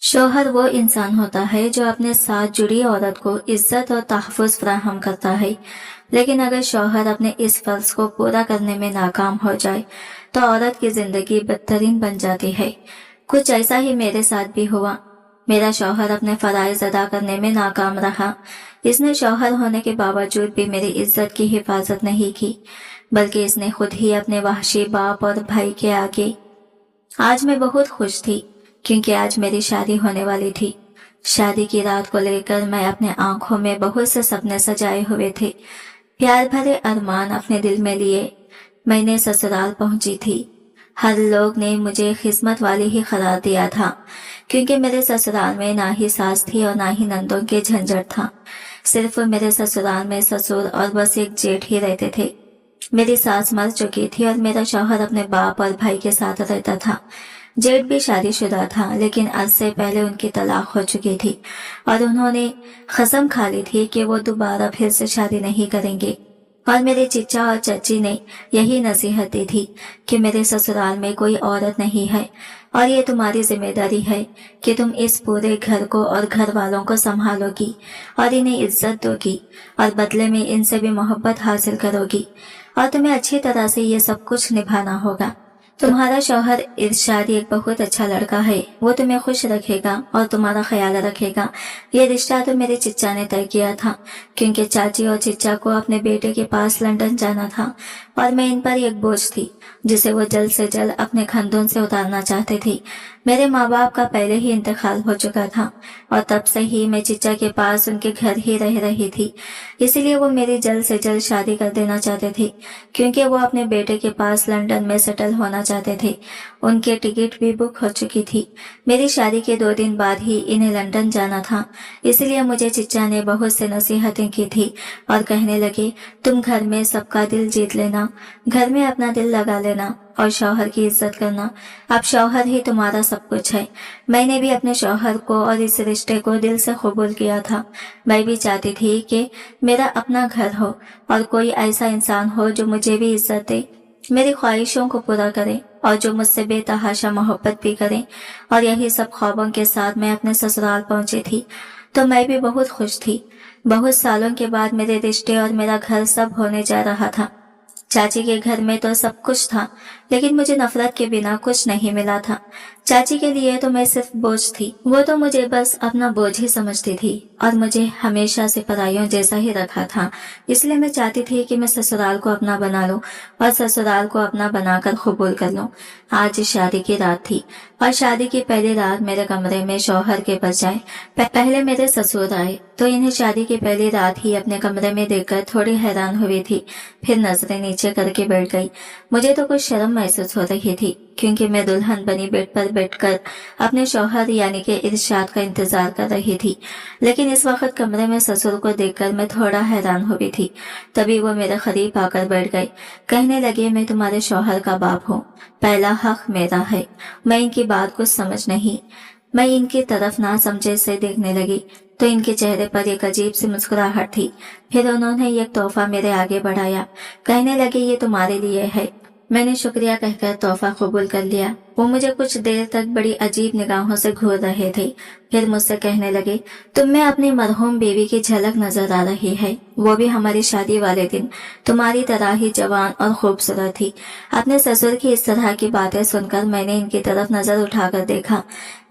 शौहर वो इंसान होता है जो अपने साथ जुड़ी औरत को इज्जत और तहफ़्फ़ुज़ फराहम करता है। लेकिन अगर शौहर अपने इस फर्ज को पूरा करने में नाकाम हो जाए तो औरत की जिंदगी बदतरीन बन जाती है। कुछ ऐसा ही मेरे साथ भी हुआ। मेरा शौहर अपने फराइज अदा करने में नाकाम रहा। इसने शौहर होने के बावजूद भी मेरी इज्जत की हिफाजत नहीं की, बल्कि इसने खुद ही अपने वहशी बाप और भाई के आगे। आज मैं बहुत खुश थी क्योंकि आज मेरी शादी होने वाली थी। शादी की रात को लेकर मैं अपने आंखों में बहुत से सपने सजाए हुए थे। प्यार भरे अरमान अपने दिल में लिए मैंने ससुराल पहुंची थी। हर लोग ने मुझे किस्मत वाली ही करार दिया था, क्योंकि मेरे ससुराल में ना ही सास थी और ना ही नंदों के झंझट था। सिर्फ मेरे ससुराल में ससुर और बस एक जेठ ही रहते थे। मेरी सास मर चुकी थी और मेरा शौहर अपने बाप और भाई के साथ रहता था। जेठ भी शादीशुदा था, लेकिन आज से पहले उनकी तलाक हो चुकी थी और उन्होंने कसम खा ली थी कि वो दोबारा फिर से शादी नहीं करेंगे। और मेरे चिच्चा और चच्ची ने यही नसीहत दी थी कि मेरे ससुराल में कोई औरत नहीं है और ये तुम्हारी जिम्मेदारी है कि तुम इस पूरे घर को और घर वालों को संभालोगी और इन्हें इज्जत दोगी और बदले में इनसे भी मोहब्बत हासिल करोगी और तुम्हें अच्छी तरह से ये सब कुछ निभाना होगा। तुम्हारा शौहर इरशाद एक बहुत अच्छा लड़का है, वो तुम्हें खुश रखेगा और तुम्हारा ख्याल रखेगा। ये रिश्ता तो मेरे चिच्चा ने तय किया था, क्योंकि चाची और चिच्चा को अपने बेटे के पास लंदन जाना था और मैं इन पर एक बोझ थी जिसे वो जल्द से जल्द अपने खंदों से उतारना चाहते थे। मेरे माँ बाप का पहले ही इंतकाल हो चुका था और तब से ही मैं चिच्चा के पास उनके घर ही रह रही थी। इसलिए वो मेरी जल्द से जल्द शादी कर देना चाहते थे, क्योंकि वो अपने बेटे के पास लंदन में सेटल होना चाहते थे। उनके टिकट भी बुक हो चुकी थी। मेरी शादी के 2 दिन बाद ही इन्हें लंदन जाना था। इसलिए मुझे चिच्चा ने बहुत से नसीहतें की थी और कहने लगे, तुम घर में सबका दिल जीत लेना, घर में अपना दिल लगा लेना और शौहर की इज्जत करना। अब शौहर ही तुम्हारा सब कुछ है। मैंने भी अपने शौहर को और इस रिश्ते को दिल से कबूल किया था। मैं भी चाहती थी कि मेरा अपना घर हो और कोई ऐसा इंसान हो जो मुझे भी इज्जत दे, मेरी ख्वाहिशों को पूरा करे और जो मुझसे बेतहाशा मोहब्बत भी करे। और यही सब ख्वाबों के साथ मैं अपने ससुराल पहुंची थी। तो मैं भी बहुत खुश थी। बहुत सालों के बाद मेरे रिश्ते और मेरा घर सब होने जा रहा था। चाची के घर में तो सब कुछ था, लेकिन मुझे नफरत के बिना कुछ नहीं मिला था। चाची के लिए तो मैं सिर्फ बोझ थी। वो तो मुझे बस अपना बोझ ही समझती थी और मुझे हमेशा से पराइयों जैसा ही रखा था। इसलिए मैं चाहती थी कि मैं ससुराल को अपना बना लूं और ससुराल को अपना बनाकर कबूल कर लूं। आज शादी की रात थी और शादी की पहली रात मेरे कमरे में शौहर के बजाय पहले मेरे ससुर आए, तो इन्हें शादी की पहली रात ही अपने कमरे में देखकर थोड़ी हैरान हुई थी। फिर नजरें नीचे करके बैठ गई। मुझे तो कुछ शर्म महसूस हो रही थी, क्योंकि मैं दुल्हन बनी बेड पर बैठकर अपने शौहर यानी कि इरशाद का इंतजार कर रही थी। लेकिन इस वक्त कमरे में ससुर को देखकर मैं थोड़ा हैरान हुई थी। तभी वो मेरे करीब आकर बैठ गए। कहने लगे, मैं तुम्हारे शौहर का बाप हूँ, पहला हक मेरा है। मैं इनकी बात कुछ समझ नहीं। मैं इनकी तरफ ना समझे से देखने लगी तो इनके चेहरे पर एक अजीब सी मुस्कुराहट थी। फिर उन्होंने एक तोहफा मेरे आगे बढ़ाया। कहने लगे, ये तुम्हारे लिए है। मैंने शुक्रिया कहकर तोहफा कबूल कर लिया। वो मुझे कुछ देर तक बड़ी अजीब निगाहों से घूर रहे थे। फिर मुझसे कहने लगे, तुम में अपनी मरहूम बीवी की झलक नजर आ रही है, वो भी हमारी शादी वाले दिन। तुम्हारी तरह ही जवान और खूबसूरत थी। अपने ससुर की इस तरह की बातें सुनकर मैंने इनकी तरफ नजर उठाकर देखा।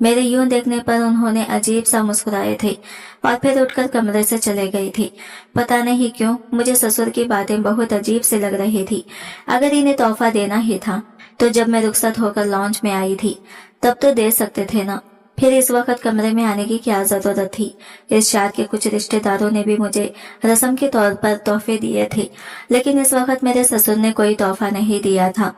मेरे यूं देखने पर उन्होंने अजीब सा मुस्कुराए थे और फिर उठकर कमरे से चले गई थी। पता नहीं क्यों मुझे ससुर की बातें बहुत अजीब से लग रही थी। अगर इन्हें तोहफा देना ही था तो जब मैं रुखसत होकर लॉन्च में आई थी तब तो दे सकते थे ना। फिर इस वक्त कमरे में आने की क्या जरूरत थी। इरशाद के कुछ रिश्तेदारों ने भी मुझे रस्म के तौर पर तोहफे दिए थे, लेकिन इस वक्त मेरे ससुर ने कोई तोहफा नहीं दिया था।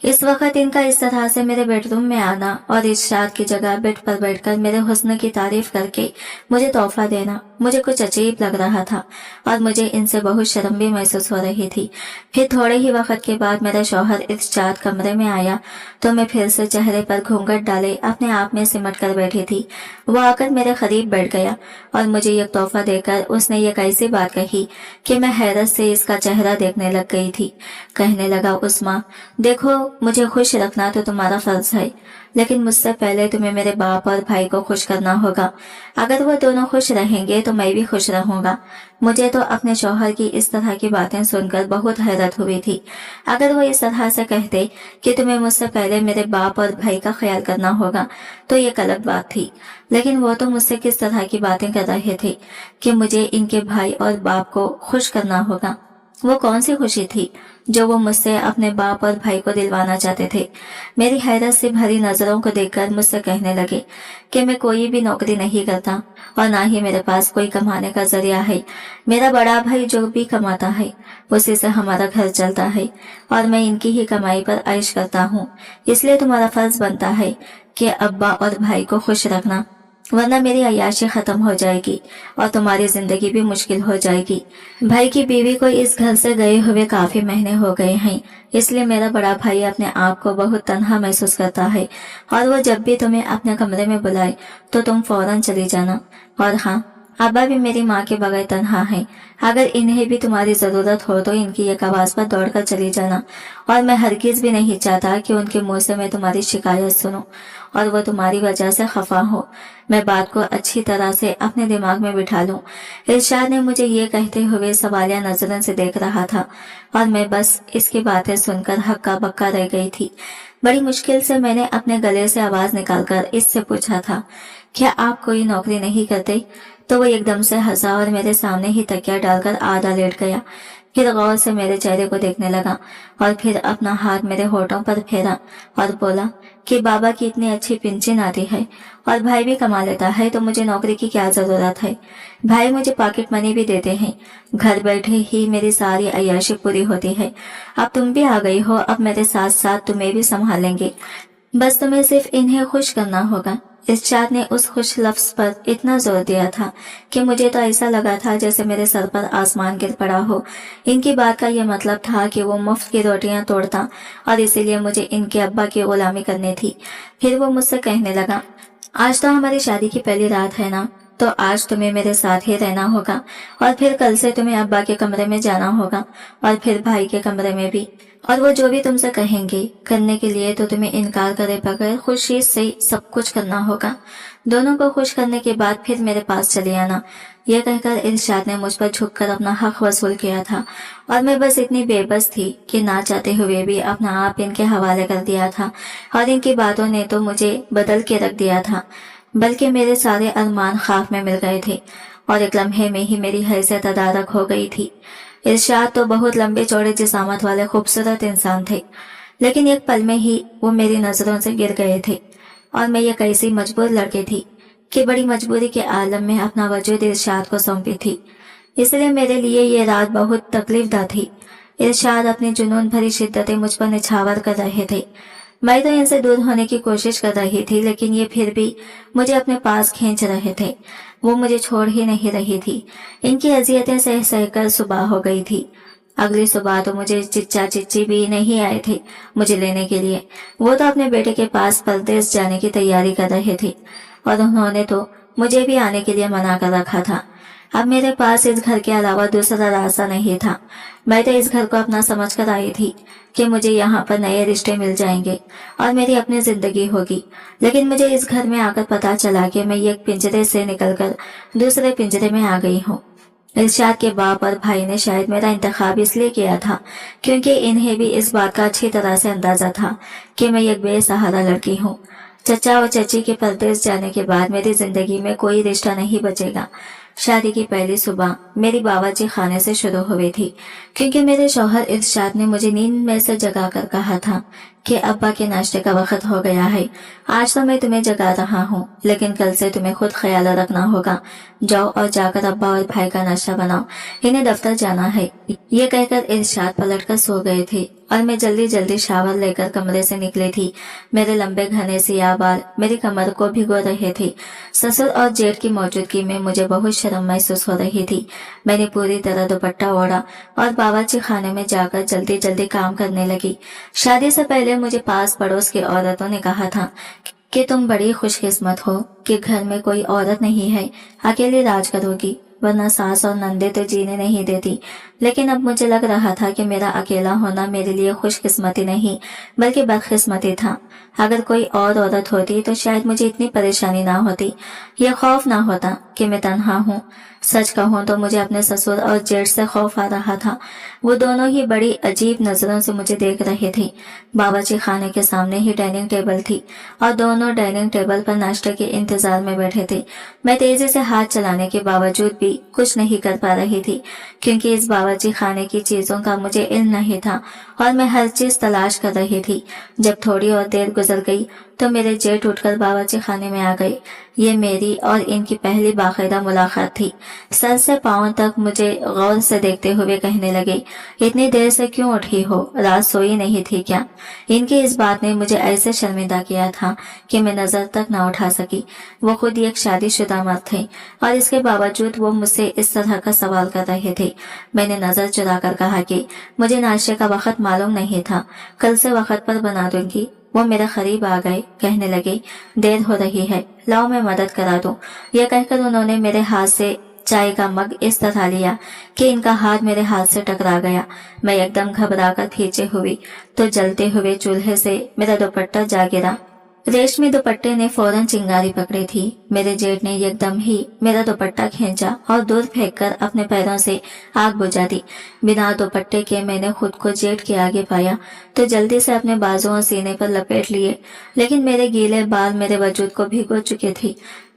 इस वक्त इनका इस तरह से मेरे बेडरूम में आना और इरशाद की जगह बेड पर बैठकर मेरे हुस्न की तारीफ करके मुझे तोहफा देना मुझे कुछ अजीब लग रहा था और मुझे इनसे बहुत शर्म भी महसूस हो रही थी। फिर थोड़े ही वक्त के बाद मेरा शौहर इरशाद कमरे में आया तो मैं फिर से चेहरे पर घूंघट डाले अपने आप में सिमट कर बैठी थी। वो आकर मेरे करीब बैठ गया और मुझे एक तोहफा देकर उसने एक ऐसी बात कही कि मैं हैरत से इसका चेहरा देखने लग गई थी। कहने लगा, उस्मा देखो, मुझे खुश रखना तो तुम्हारा फर्ज है, लेकिन मुझसे पहले तुम्हें मेरे बाप और भाई को खुश करना होगा। अगर वो दोनों खुश रहेंगे तो मैं भी खुश रहूंगा। मुझे तो अपने शौहर की इस तरह की बातें सुनकर बहुत हैरत हुई थी। अगर वो इस तरह से कहते कि तुम्हें मुझसे पहले मेरे बाप और भाई का ख्याल करना होगा तो ये गलत बात थी, लेकिन वो तो मुझसे किस तरह की बातें कर रहे थे कि मुझे इनके भाई और बाप को खुश करना होगा। वो कौन सी खुशी थी जो वो मुझसे अपने बाप और भाई को दिलवाना चाहते थे। मेरी हैरत से भरी नजरों को देखकर मुझसे कहने लगे कि मैं कोई भी नौकरी नहीं करता और ना ही मेरे पास कोई कमाने का जरिया है। मेरा बड़ा भाई जो भी कमाता है उसी से हमारा घर चलता है और मैं इनकी ही कमाई पर ऐश करता हूँ। इसलिए तुम्हारा फर्ज बनता है कि अब्बा और भाई को खुश रखना, वरना मेरी अय्याशी खत्म हो जाएगी और तुम्हारी जिंदगी भी मुश्किल हो जाएगी। भाई की बीवी को इस घर से गए हुए काफी महीने हो गए हैं, इसलिए मेरा बड़ा भाई अपने आप को बहुत तन्हा महसूस करता है और वो जब भी तुम्हें अपने कमरे में बुलाए तो तुम फौरन चली जाना। और हाँ, अब्बा भी मेरी माँ के बगैर तन्हा है। अगर इन्हें भी तुम्हारी जरूरत हो तो इनकी एक आवाज पर दौड़कर चली जाना। और मैं हरगिज भी नहीं चाहता कि उनके मुंह से मैं तुम्हारी शिकायत सुनूं और वो तुम्हारी वजह से खफा हो। मैं बात को अच्छी तरह से अपने दिमाग में बिठा लूं। इरशाद ने मुझे ये कहते हुए सवालिया नजरों से देख रहा था और मैं बस इसकी बातें सुनकर हक्का बक्का रह गई थी। बड़ी मुश्किल से मैंने अपने गले से आवाज निकालकर इससे पूछा था, क्या आप कोई नौकरी नहीं करते? तो वो एकदम से हंसा और मेरे सामने ही तकिया डालकर आधा लेट गया। फिर गौर से मेरे चेहरे को देखने लगा और फिर अपना हाथ मेरे होठों पर फेरा और बोला कि बाबा की इतनी अच्छी पेंशन आती है और भाई भी कमा लेता है तो मुझे नौकरी की क्या जरूरत है। भाई मुझे पॉकेट मनी भी देते हैं, घर बैठे ही मेरी सारी अय्याशी पूरी होती है। अब तुम भी आ गई हो, अब मेरे साथ साथ तुम्हें भी संभालेंगे। बस तुम्हें सिर्फ इन्हें खुश करना होगा। इरशाद ने उस खुश लफ्ज पर इतना जोर दिया था कि मुझे तो ऐसा लगा था जैसे मेरे सर पर आसमान गिर पड़ा हो। इनकी बात का यह मतलब था कि वो मुफ्त की रोटियां तोड़ता और इसीलिए मुझे इनके अब्बा की गुलामी करनी थी। फिर वो मुझसे कहने लगा, आज तो हमारी शादी की पहली रात है ना, तो आज तुम्हें मेरे साथ ही रहना होगा और फिर कल से तुम्हें अब्बा के कमरे में जाना होगा और फिर भाई के कमरे में भी। और वो जो भी तुमसे कहेंगे करने के लिए तो तुम्हें इनकार करे बगैर खुशी से सब कुछ करना होगा। दोनों को खुश करने के बाद फिर मेरे पास चले आना। यह कहकर इरशाद ने मुझ पर झुककर अपना हक वसूल किया था और मैं बस इतनी बेबस थी कि ना चाहते हुए भी अपना आप इनके हवाले कर दिया था और इनकी बातों ने तो मुझे बदल के रख दिया था। बल्कि मेरे सारे अरमान ख्वाब में मिल गए थे और एक लम्हे में ही मेरी हैसियत तदारक हो गई थी। इरशाद तो बहुत लंबे चौड़े जिसामत वाले खूबसूरत इंसान थे, लेकिन एक पल में ही वो मेरी नजरों से गिर गए थे और मैं ये कैसी मजबूर लड़की थी कि बड़ी मजबूरी के आलम में अपना वजूद इरशाद को सौंपी थी। इसलिए मेरे लिए ये रात बहुत तकलीफदा थी। इरशाद अपनी जुनून भरी शिद्दतें मुझ पर निछावर कर रहे थे। मैं तो इनसे दूर होने की कोशिश कर रही थी, लेकिन ये फिर भी मुझे अपने पास खींच रहे थे। वो मुझे छोड़ ही नहीं रही थी। इनकी अजियतें सह सहकर सुबह हो गई थी। अगली सुबह तो मुझे चिच्चा चिच्ची भी नहीं आए थे मुझे लेने के लिए। वो तो अपने बेटे के पास परदेश जाने की तैयारी कर रहे थे और उन्होंने तो मुझे भी आने के लिए मना कर रखा था। अब मेरे पास इस घर के अलावा दूसरा रास्ता नहीं था। मैं तो इस घर को अपना समझ कर आई थी कि मुझे यहाँ पर नए रिश्ते मिल जाएंगे और मेरी अपनी जिंदगी होगी। लेकिन मुझे इस घर में आकर पता चला कि मैं एक पिंजरे से निकलकर दूसरे पिंजरे में आ गई हूँ। इरशाद के बाप और भाई ने शायद मेरा इंतखाब इसलिए किया था क्योंकि इन्हें भी इस बात का अच्छी तरह से अंदाजा था कि मैं एक बेसहारा लड़की हूँ। चचा और चची के परदेश जाने के बाद मेरी जिंदगी में कोई रिश्ता नहीं बचेगा। शादी की पहली सुबह मेरी बावर्ची खाने से शुरू हुई थी क्योंकि मेरे शौहर इरशाद ने मुझे नींद में से जगा कर कहा था कि अब्बा के नाश्ते का वक्त हो गया है। आज तो मैं तुम्हें जगा रहा हूँ, लेकिन कल से तुम्हें खुद ख्याल रखना होगा। जाओ और जाकर अब्बा और भाई का नाश्ता बनाओ, इन्हें दफ्तर जाना है। ये कहकर इरशाद पलटकर सो गए थे और मैं जल्दी जल्दी शावर लेकर कमरे से निकली थी। मेरे लंबे घने सियाह बाल मेरी कमर को भिगो रहे थे। ससुर और जेठ की मौजूदगी में मुझे बहुत शर्म महसूस हो रही थी। मैंने पूरी तरह दुपट्टा ओढ़ा और बावर्ची खाने में जाकर जल्दी जल्दी काम करने लगी। शादी से पहले मुझे पास पड़ोस की औरतों ने कहा था कि तुम बड़ी खुशकिस्मत हो कि घर में कोई औरत नहीं है, अकेली राज करोगी। वरना सास और नंदे तो जीने नहीं देती। लेकिन अब मुझे लग रहा था कि मेरा अकेला होना मेरे लिए खुशकिस्मती नहीं बल्कि बदकिस्मती था। अगर कोई और औरत होती तो शायद मुझे इतनी परेशानी ना होती, ये खौफ ना होता कि मैं तन्हा हूँ। सच कहूँ तो मुझे अपने ससुर और जेठ से खौफ आ रहा था। वो दोनों ही बड़ी अजीब नजरों से मुझे देख रहे थे। बावर्ची खाने के सामने ही डाइनिंग टेबल थी और दोनों डाइनिंग टेबल पर नाश्ते के इंतजार में बैठे थे। मैं तेजी से हाथ चलाने के बावजूद भी कुछ नहीं कर पा रही थी, क्योंकि इस बावर्ची खाने की चीजों का मुझे इल्म नहीं था और मैं हर चीज तलाश कर रही थी। जब थोड़ी और देर गुजर गई तो मेरे जेठ उठकर बावर्ची खाने में आ गए। ये मेरी और इनकी पहली बाकायदा मुलाकात थी। सर से पांव तक मुझे गौर से देखते हुए कहने लगे, इतनी देर से क्यों उठी हो, रात सोई नहीं थी क्या? इनकी इस बात ने मुझे ऐसे शर्मिंदा किया था कि मैं नजर तक न उठा सकी। वो खुद एक शादीशुदा मर्द थे और इसके बावजूद वो मुझसे इस तरह का सवाल कर रहे थे। मैंने नजर चुराकर कहा कि मुझे नाश्ते का वक्त मालूम नहीं था, कल से वक्त पर बना दूंगी। वो मेरे करीब आ गए, कहने लगे, देर हो रही है, लाओ मैं मदद करा दूं। यह कहकर उन्होंने मेरे हाथ से चाय का मग इस तरह लिया कि इनका हाथ मेरे हाथ से टकरा गया। मैं एकदम घबराकर खींचे हुई तो जलते हुए चूल्हे से मेरा दुपट्टा जा गिरा। रेशमी दुपट्टे ने फौरन चिंगारी पकड़ी थी। मेरे जेठ ने एकदम ही मेरा दुपट्टा खींचा और दूर फेंककर अपने पैरों से आग बुझा दी। बिना दुपट्टे के मैंने खुद को जेठ के आगे पाया तो जल्दी से अपने बाजुओं और सीने पर लपेट लिए, लेकिन मेरे गीले बाल मेरे वजूद को भिगो चुके थे।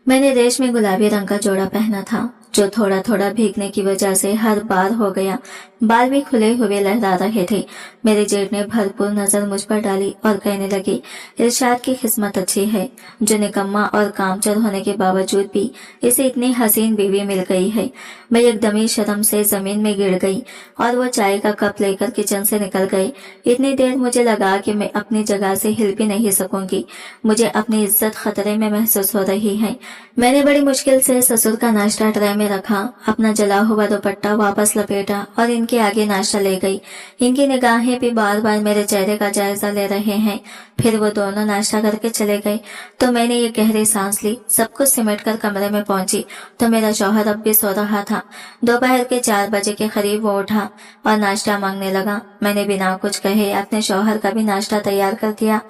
मैंने रेशमी गुलाबी रंग का जोड़ा पहना था जो थोड़ा थोड़ा भीगने की वजह से हर बार हो गया। बाल भी खुले हुए लहरा रहे थे। मेरे जेठ ने भरपूर नजर मुझ पर डाली और कहने लगी, इरशाद की किस्मत अच्छी है जो निकम्मा और कामचोर होने के बावजूद भी इसे इतनी हसीन बीवी मिल गई है। मैं एकदमी शर्म से जमीन में गिर गई और वो चाय का कप लेकर किचन से निकल गए। इतनी देर मुझे लगा कि मैं अपनी जगह से हिल भी नहीं सकूंगी। मुझे अपनी इज्जत खतरे में महसूस हो रही है। मैंने बड़ी मुश्किल से ससुर का नाश्ता ट्रे में रखा, अपना जला हुआ दुपट्टा वापस लपेटा और इनके आगे नाश्ता ले गई। इनकी निगाहें भी बार बार मेरे चेहरे का जायजा ले रहे हैं। फिर वो दोनों नाश्ता करके चले गए तो मैंने ये गहरी सांस ली। सब कुछ सिमट कर कमरे में पहुंची तो मेरा शौहर अब भी सो रहा था। दोपहर के 4 बजे के करीब वो उठा और नाश्ता मांगने लगा। मैंने बिना कुछ कहे अपने शौहर का भी नाश्ता तैयार कर दिया।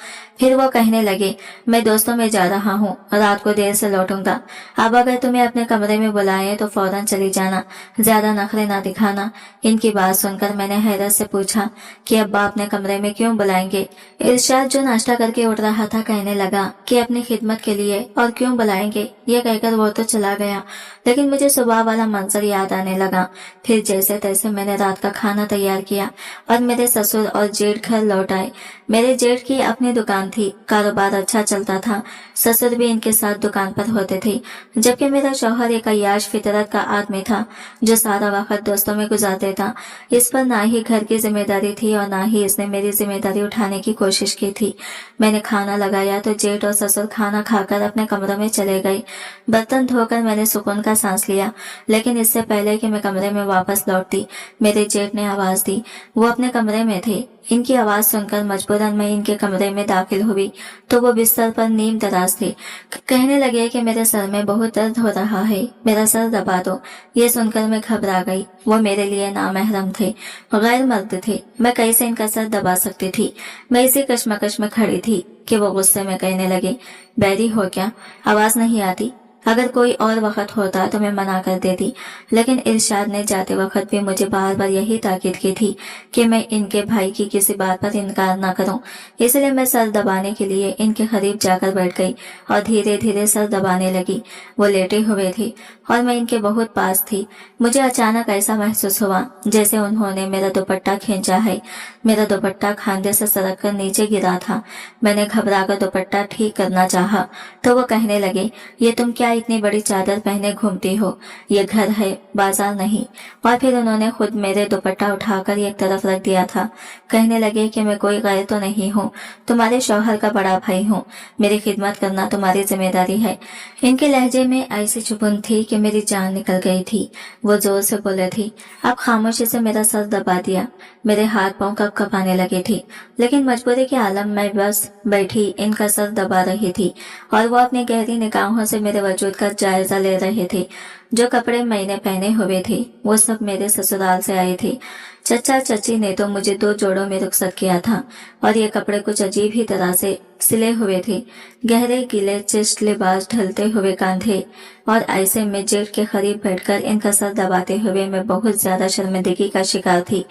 फिर वो कहने लगे, मैं दोस्तों में जा रहा हूँ, रात को देर से लौटूंगा। अब अगर तुम्हें अपने कमरे में बुलाए तो फौरन चली जाना, ज्यादा नखरे ना दिखाना। इनकी बात सुनकर मैंने हैरत से पूछा कि अब्बा अपने कमरे में क्यों बुलाएंगे? इरशाद जो नाश्ता करके उठ रहा था कहने लगा कि अपनी खिदमत के लिए, और क्यों बुलाएंगे। ये कहकर वो तो चला गया, लेकिन मुझे सुबह वाला मंजर याद आने लगा। फिर जैसे तैसे मैंने रात का खाना तैयार किया और मेरे ससुर और जेठ घर लौट आए। मेरे जेठ की अपनी दुकान थी, कारोबार अच्छा चलता था। ससुर भी इनके साथ दुकान पर होते थे, जबकि मेरा शौहर एक अय्याश फितरत का आदमी था जो सारा वक्त दोस्तों में गुजार देता। इस पर ना ही घर की जिम्मेदारी थी और ना ही इसने मेरी जिम्मेदारी उठाने की कोशिश की थी। मैंने खाना लगाया तो जेठ और ससुर खाना खाकर अपने कमरे में चले गए। बर्तन धोकर मैंने सुकून का सांस लिया, लेकिन इससे पहले कि मैं कमरे में वापस लौटती मेरे जेठ ने आवाज दी। वो अपने कमरे में थे। इनकी आवाज सुनकर मजबूरन मैं इनके कमरे में दाखिल हुई तो वो बिस्तर पर नीम दराज थे। कहने लगे कि मेरे सर में बहुत दर्द हो रहा है, मेरा सर दबा दो। ये सुनकर मैं घबरा गई। वो मेरे लिए नामहरम थे, गैर मर्द थे, मैं कैसे इनका सर दबा सकती थी। मैं इसी कश्मकश में खड़ी थी कि वो गुस्से में कहने लगे, बैरी हो क्या, आवाज नहीं आती? अगर कोई और वक्त होता तो मैं मना कर देती, लेकिन इरशाद ने जाते वक्त भी मुझे बार बार यही ताकीद की थी कि मैं इनके भाई की किसी बात पर इनकार न करूं। इसलिए मैं सर दबाने के लिए इनके करीब जाकर बैठ गई और धीरे धीरे सर दबाने लगी। वो लेटे हुए थे और मैं इनके बहुत पास थी। मुझे अचानक ऐसा महसूस हुआ जैसे उन्होंने मेरा दुपट्टा खींचा है। मेरा दुपट्टा खांधे से सरक कर नीचे गिरा था। मैंने घबराकर दुपट्टा ठीक करना चाहा तो वो कहने लगे, ये तुम क्या इतनी बड़ी चादर पहने घूमती हो, ये घर है, बाजार नहीं। और फिर उन्होंने खुद मेरे दुपट्टा उठाकर एक तरफ रख दिया था। कहने लगे कि मैं कोई गैर तो नहीं हूँ, तुम्हारे शौहर का बड़ा भाई हूँ, मेरी खिदमत करना तुम्हारी जिम्मेदारी है। इनके लहजे में ऐसी चुभन थी कि मेरी जान निकल गई थी। वो जोर से बोले थे। अब खामोशी से मेरा सर दबा दिया। मेरे हाथ पांव कँपने लगे थे, लेकिन मजबूरी के आलम में बस बैठी इनका सर दबा रही थी और वो अपनी गहरी निगाहों से मेरे वजूद वजूद का जायजा ले रहे थे। जो कपड़े मैंने पहने हुए थे वो सब मेरे ससुराल से आए थे। चचा चाची ने तो मुझे 2 जोड़ों में रुखसत किया था और ये कपड़े कुछ अजीब ही तरह से सिले हुए थे। गहरे गीले चिस्ट लिबास ढलते हुए कंधे और ऐसे में जेठ के करीब बैठकर इनका सर दबाते हुए मैं बहुत ज्यादा शर्मिंदगी का शिकार थी।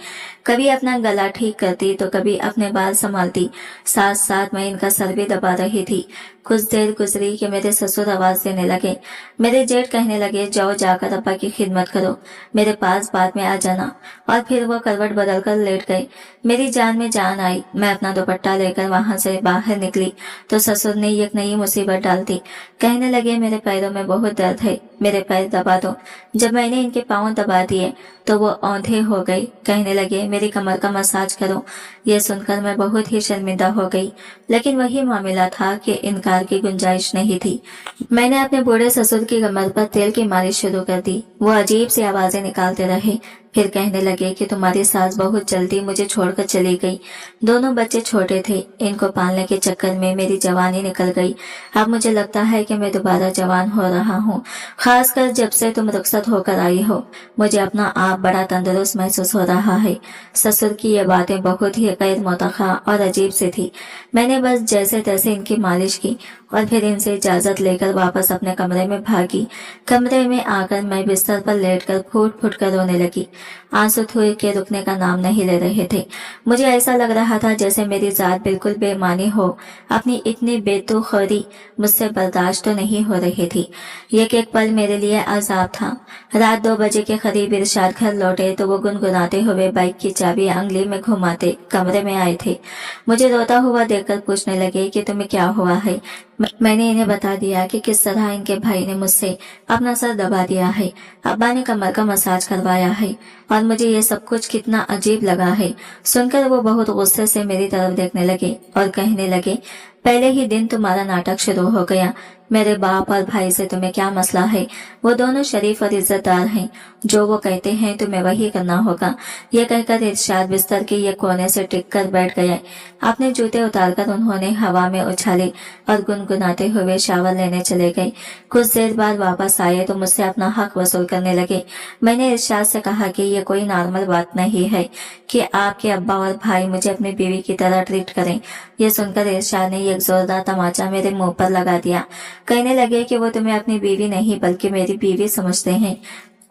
कभी अपना गला ठीक करती तो कभी अपने बाल संभालती, साथ साथ मैं इनका सर भी दबा रही थी। कुछ देर गुजरी कि मेरे ससुर आवाज देने लगे। मेरे जेठ कहने लगे, जाओ जाकर अब्बा की खिदमत करो, मेरे पास बाद में आ जाना। और फिर वो करवट बदलकर लेट गए। मेरी जान में जान आई। मैं अपना दुपट्टा लेकर वहां से बाहर निकली तो ससुर ने एक नई मुसीबत डाल दी। कहने लगे, मेरे पैरों में बहुत दर्द है, मेरे पैर दबा दो। जब मैंने इनके पाँव दबा दिए तो वो औंधे हो गई। कहने लगे, मेरी कमर का मसाज करो। ये सुनकर मैं बहुत ही शर्मिंदा हो गई, लेकिन वही मामला था कि इनकार की गुंजाइश नहीं थी। मैंने अपने बूढ़े ससुर की कमर पर तेल की मालिश शुरू कर दी। वो अजीब सी आवाजें निकालते रहे। फिर कहने लगे कि तुम्हारी सास बहुत जल्दी मुझे छोड़कर चली गई। दोनों बच्चे छोटे थे, इनको पालने के चक्कर में मेरी जवानी निकल गई। अब मुझे लगता है कि मैं दोबारा जवान हो रहा हूँ, खासकर जब से तुम रुखसत होकर आई हो। मुझे अपना आप बड़ा तंदुरुस्त महसूस हो रहा है। ससुर की ये बातें बहुत ही गैर मुतखा और अजीब सी थी। मैंने बस जैसे तैसे इनकी मालिश की और फिर इनसे इजाजत लेकर वापस अपने कमरे में भागी। कमरे में आकर मैं बिस्तर पर लेटकर फूट फूट कर रोने लगी। आंसू थूर के रुकने का नाम नहीं ले रहे थे। मुझे ऐसा लग रहा था जैसे मेरी जात बिल्कुल बेईमानी हो। अपनी इतनी बेतुखरी मुझसे बर्दाश्त तो नहीं हो रही थी। एक पल मेरे लिए अजाब था। रात 2 बजे के करीब इरशाद घर लौटे तो वो गुनगुनाते हुए बाइक की चाबी अंगली में घुमाते कमरे में आए थे। मुझे रोता हुआ देखकर पूछने लगे कि तुम्हें क्या हुआ है। मैंने इन्हें बता दिया कि किस तरह इनके भाई ने मुझसे अपना सर दबा दिया है, अब्बा ने कमर का मसाज करवाया है और मुझे ये सब कुछ कितना अजीब लगा है। सुनकर वो बहुत गुस्से से मेरी तरफ देखने लगे और कहने लगे, पहले ही दिन तुम्हारा नाटक शुरू हो गया। मेरे बाप और भाई से तुम्हें क्या मसला है? वो दोनों शरीफ और इज्जतदार हैं। जो वो कहते हैं तुम्हें वही करना होगा। ये कहकर इरशाद बिस्तर के ये कोने से टिक कर बैठ गए। अपने जूते उतारकर उन्होंने हवा में उछाले और गुनगुनाते हुए शावर लेने चले गए। कुछ देर बाद वापस आए तो मुझसे अपना हक वसूल करने लगे। मैंने इरशाद से कहा कि ये कोई नॉर्मल बात नहीं है कि आपके अब्बा और भाई मुझे अपनी बीवी की तरह ट्रीट करें। ये सुनकर इरशाद ने एक जोरदार तमाचा मेरे मुंह पर लगा दिया। कहने लगे कि वो तुम्हें अपनी बीवी नहीं बल्कि मेरी बीवी समझते हैं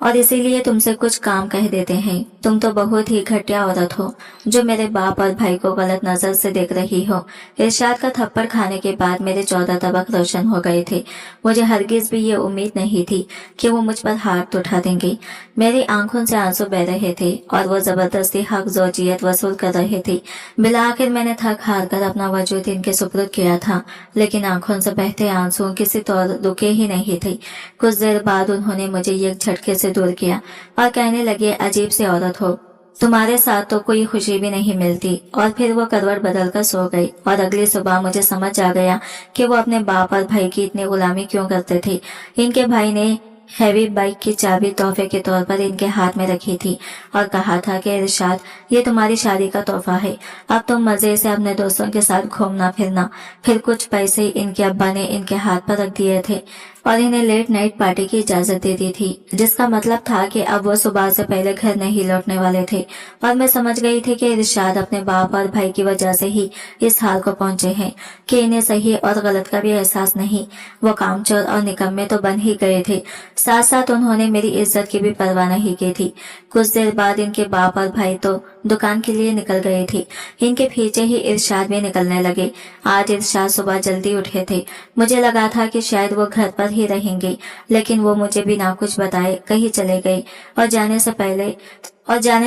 और इसीलिए तुमसे कुछ काम कह देते हैं। तुम तो बहुत ही घटिया औरत हो जो मेरे बाप और भाई को गलत नजर से देख रही हो। इरशाद का थप्पड़ खाने के बाद मेरे 14 तबक रोशन हो गए थे। मुझे हरगिज भी ये उम्मीद नहीं थी कि वो मुझ पर हाथ उठा देंगे। मेरी आंखों से आंसू बह रहे थे और वो जबरदस्ती हक ज़ौजियत वसूल कर रहे थे। बिलाखिर मैंने थक हार कर अपना वजूद इनके सुपुर्द किया था, लेकिन आंखों से बहते आंसू किसी तौर रुके ही नहीं थे। कुछ देर बाद उन्होंने मुझे एक झटके से दूर किया और कहने लगे, अजीब सी औरत हो, तुम्हारे साथ तो कोई खुशी भी नहीं मिलती। और फिर वो करवट बदलकर सो गई और अगली सुबह मुझे समझ आ गया कि वो अपने बाप और भाई की इतनी गुलामी क्यों करते थे। इनके भाई ने हैवी बाइक की चाबी तोहफे के तौर पर इनके हाथ में रखी थी और कहा था कि इरशाद, ये तुम्हारी शादी का तोहफा है, अब तुम मजे से अपने दोस्तों के साथ घूमना फिरना। फिर कुछ पैसे इनके अब्बा ने इनके हाथ पर रख दिए थे और इन्हें लेट नाइट पार्टी की इजाजत दे दी थी, जिसका मतलब था कि अब वो सुबह से पहले घर नहीं लौटने वाले थे। और मैं समझ गई थी कि इरशाद अपने बाप और भाई की वजह से ही इस हाल को पहुंचे हैं कि इन्हें सही और गलत का भी एहसास नहीं। वो कामचोर और निकम्मे तो बन ही गए थे, साथ साथ उन्होंने मेरी इज्जत की भी परवाह नहीं की थी। कुछ देर बाद इनके बाप और भाई तो दुकान के लिए निकल गए थे। इनके पीछे ही इरशाद भी निकलने लगे। आज इरशाद सुबह जल्दी उठे थे। मुझे लगा था कि शायद वो घर पर ही रहेंगे, लेकिन वो मुझे बिना कुछ बताए कहीं चले गए और जाने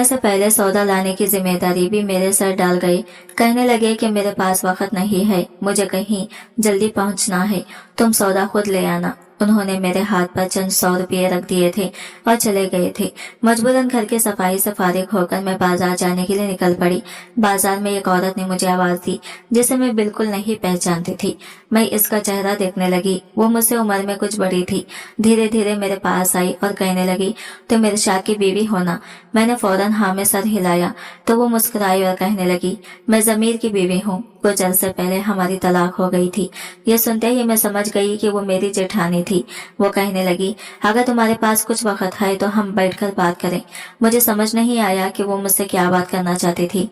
से पहले सौदा लाने की जिम्मेदारी भी मेरे सर डाल गए। कहने लगे कि मेरे पास वक्त नहीं है, मुझे कहीं जल्दी पहुंचना है, तुम सौदा खुद ले आना। उन्होंने मेरे हाथ पर चंद 100 रुपये रख दिए थे और चले गए थे। मजबूरन घर की सफाई से फारिग होकर मैं बाजार जाने के लिए निकल पड़ी। बाजार में एक औरत ने मुझे आवाज दी जिसे मैं बिल्कुल नहीं पहचानती थी। मैं इसका चेहरा देखने लगी। वो मुझसे उम्र में कुछ बड़ी थी। धीरे धीरे मेरे पास आई और कहने लगी, तुम इरशाद की बीवी हो ना? मैंने फौरन हाँ में सर हिलाया तो वो मुस्कुराई और कहने लगी, मैं जमीर की बीवी हूँ, कुछ अरसे पहले हमारी तलाक हो गई थी। ये सुनते ही मैं समझ गई कि वो मेरी जेठानी थी। वो कहने लगी, अगर तुम्हारे पास कुछ वक्त है तो हम बैठकर बात करें। मुझे समझ नहीं आया कि वो मुझसे क्या बात करना चाहती थी,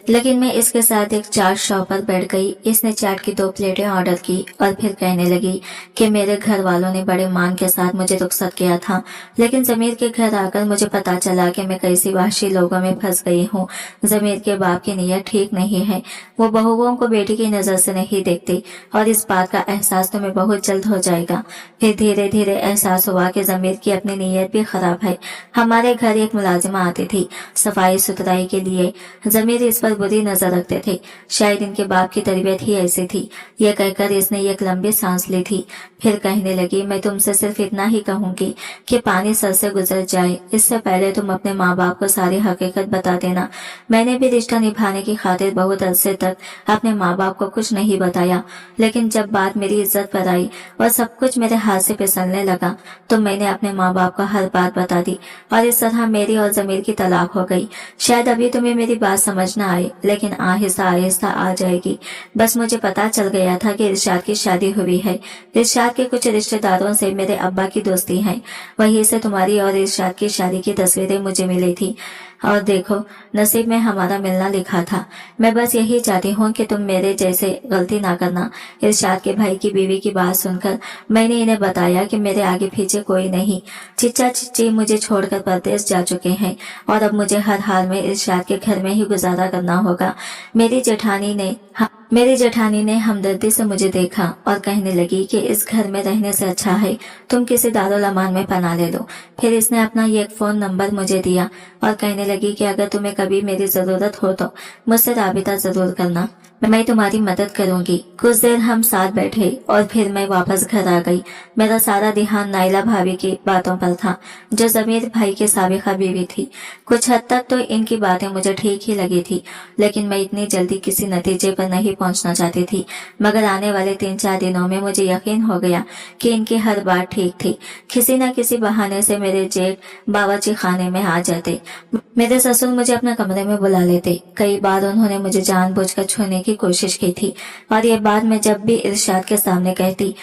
लेकिन मैं इसके साथ एक चाट शॉप पर बैठ गई। इसने चाट की 2 प्लेटें ऑर्डर की और फिर कहने लगी कि मेरे घर वालों ने बड़े मान के साथ मुझे रुखसत किया था, लेकिन जमीर के घर आकर मुझे पता चला कि मैं कैसी वहशी लोगों में फंस गई हूँ। जमीर के बाप की नीयत ठीक नहीं है, वो बहुओं को बेटी की नजर से नहीं देखती और इस बात का एहसास तुम्हें बहुत जल्द हो जाएगा। फिर धीरे धीरे एहसास हुआ कि जमीर की अपनी नीयत भी खराब है। हमारे घर एक मुलाजिमा आती थी सफाई सुथराई के लिए। जमीर इस पर बुरी नजर रखते थे, शायद इनके बाप की तरबियत ही ऐसी थी। ये कहकर इसने एक लंबी सांस ली थी। फिर कहने लगी, मैं तुमसे सिर्फ इतना ही कहूंगी कि पानी सर से गुजर जाए, इससे पहले तुम अपने माँ बाप को सारी हकीकत बता देना। मैंने भी रिश्ता निभाने की खातिर बहुत अरसे तक अपने माँ बाप को कुछ नहीं बताया, लेकिन जब बात मेरी इज्जत पर आई और सब कुछ मेरे हाथ से फिसलने लगा तो मैंने अपने माँ बाप को हर बात बता दी और इस तरह मेरी और जमीर की तलाक हो गई। शायद अभी तुम्हें मेरी बात समझ न आए, लेकिन आहिस्ता आहिस्ता आ जाएगी। बस मुझे पता चल गया था कि इरशाद की शादी हुई है। इरशाद के कुछ रिश्तेदारों से मेरे अब्बा की दोस्ती है, वहीं से तुम्हारी और इरशाद की शादी की तस्वीरें मुझे मिली थी। और देखो, नसीब में हमारा मिलना लिखा था। मैं बस यही चाहती हूँ कि तुम मेरे जैसे गलती ना करना। इरशाद के भाई की बीवी की बात सुनकर मैंने इन्हें बताया कि मेरे आगे पीछे कोई नहीं। चिच्चा चिच्ची मुझे छोड़कर परदेश जा चुके हैं और अब मुझे हर हाल में इरशाद के घर में ही गुजारा करना होगा। मेरी जेठानी ने हमदर्दी से मुझे देखा और कहने लगी कि इस घर में रहने से अच्छा है तुम किसी दारुल अमान में पनाह ले लो। फिर इसने अपना एक फोन नंबर मुझे दिया और कहने लगी कि अगर तुम्हें कभी मेरी जरूरत हो तो मुझसे राबिता जरूर करना, मैं तुम्हारी मदद करूंगी। कुछ देर हम साथ बैठे और फिर मैं वापस घर आ गई। मेरा सारा ध्यान नाइला भाभी की बातों पर था, जो जमीर भाई की साबिका बीवी थी। कुछ हद तक तो इनकी बातें मुझे ठीक ही लगी थी, लेकिन मैं इतनी जल्दी किसी नतीजे पर नहीं पहुंचना चाहती थी। मगर आने वाले 3-4 दिनों में मुझे यकीन हो गया कि इनकी हर बात ठीक थी। किसी न किसी बहाने से मेरे जेठ बावर्ची खाने में आ जाते। मेरे ससुर मुझे अपने कमरे में बुला लेते। कई बार उन्होंने मुझे जानबूझकर छूने की कोशिश की थी और ये बात मैं जब भी इरशाद के सामने कहती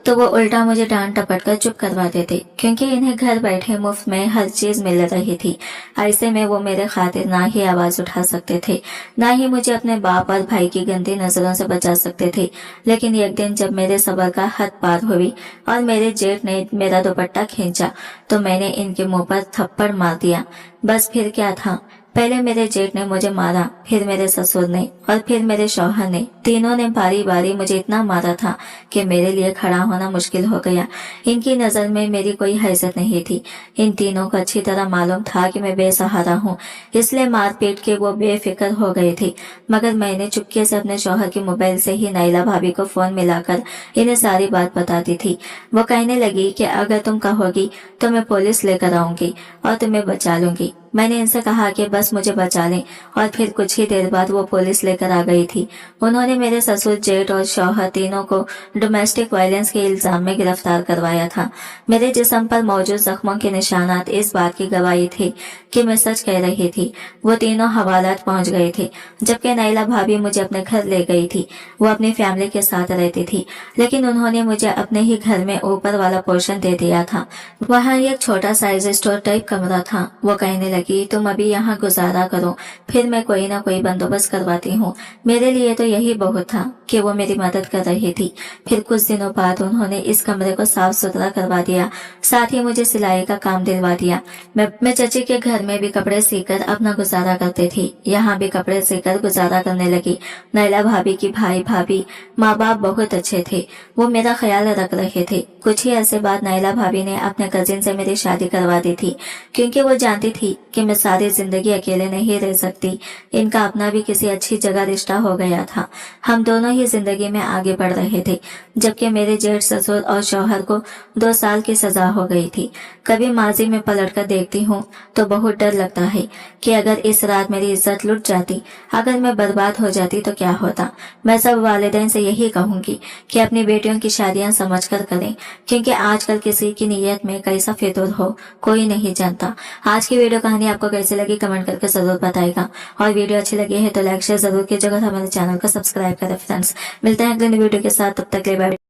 तो वो उल्टा मुझे डांट टपट कर चुप करवा देते, क्योंकि इन्हें घर बैठे मुफ्त में हर चीज मिल रही थी। ऐसे में वो मेरे खातिर ना ही आवाज उठा सकते थे, ना ही मुझे अपने बाप और भाई की गंदी नजरों से बचा सकते थे। लेकिन एक दिन जब मेरे सब्र का हद पार हुई और मेरे जेठ ने मेरा दुपट्टा खींचा तो मैंने इनके मुंह पर थप्पड़ मार दिया। बस फिर क्या था, पहले मेरे जेठ ने मुझे मारा, फिर मेरे ससुर ने और फिर मेरे शौहर ने। तीनों ने बारी बारी मुझे इतना मारा था कि मेरे लिए खड़ा होना मुश्किल हो गया। इनकी नजर में मेरी कोई हैसियत नहीं थी। इन तीनों को अच्छी तरह मालूम था कि मैं बेसहारा हूँ, इसलिए मार पीट के वो बेफिक्र हो गए थे। मगर मैंने चुपके से अपने शौहर के मोबाइल से ही नाइला भाभी को फोन मिलाकर इन्हें सारी बात बताती थी। वो कहने लगी कि अगर तुम कहोगी तो मैं पुलिस लेकर आऊंगी और तुम्हें बचा लूंगी। मैंने इनसे कहा कि बस मुझे बचा लें और फिर कुछ ही देर बाद वो पुलिस लेकर आ गई थी। उन्होंने मेरे ससुर, जेठ और शौहर तीनों को डोमेस्टिक वायलेंस के इल्जाम में गिरफ्तार करवाया था। मेरे जिस्म पर मौजूद जख्मों के निशानात इस बात की गवाही थे कि मैं सच कह रही थी। वो तीनों हवालात पहुंच गए थे, जबकि नाइला भाभी मुझे अपने घर ले गई थी। वो अपनी फैमिली के साथ रहती थी, लेकिन उन्होंने मुझे अपने ही घर में ऊपर वाला पोर्शन दे दिया था। वहाँ एक छोटा साइज स्टोर टाइप कमरा था। वो कहने लगी, तुम अभी यहाँ गुजारा करो, फिर मैं कोई ना कोई बंदोबस्त करवाती हूँ। मेरे लिए तो यही बहुत था कि वो मेरी मदद कर रही थी। फिर कुछ दिनों बाद उन्होंने इस कमरे को साफ सुथरा करवा दिया, साथ ही मुझे सिलाई का काम दिलवा दिया। मैं चची के घर में भी कपड़े सीकर अपना गुजारा करती थी, यहाँ भी कपड़े सीकर गुजारा करने लगी। नैला भाभी की भाई भाभी माँ बाप बहुत अच्छे थे, वो मेरा ख्याल रख रहे थे। कुछ ही अरसे बाद नैला भाभी ने अपने कजिन से मेरी शादी करवा दी थी, क्योंकि वो जानती थी कि मैं सारी जिंदगी अकेले नहीं रह सकती। इनका अपना भी किसी अच्छी जगह रिश्ता हो गया था। हम दोनों ही जिंदगी में आगे बढ़ रहे थे, जबकि मेरे जेठ ससुर और शौहर को 2 साल की सजा हो गई थी। कभी माजी में पलट कर देखती हूँ तो बहुत डर लगता है कि अगर इस रात मेरी इज्जत लुट जाती, अगर मैं बर्बाद हो जाती तो क्या होता। मैं सब वालिदैन से यही कहूंगी कि अपनी बेटियों की शादियां समझ कर करें, क्योंकि आजकल किसी की नीयत में कैसा फितूर हो कोई नहीं जानता। आज की वीडियो कहानी आपको कैसी लगी कमेंट करके जरूर बताएगा, और वीडियो अच्छी लगी है तो लाइक शेयर जरूर कीजिएगा। हमारे चैनल को सब्सक्राइब करें फ्रेंड्स। मिलते हैं अगले वीडियो के साथ, तब तक के लिए बाय।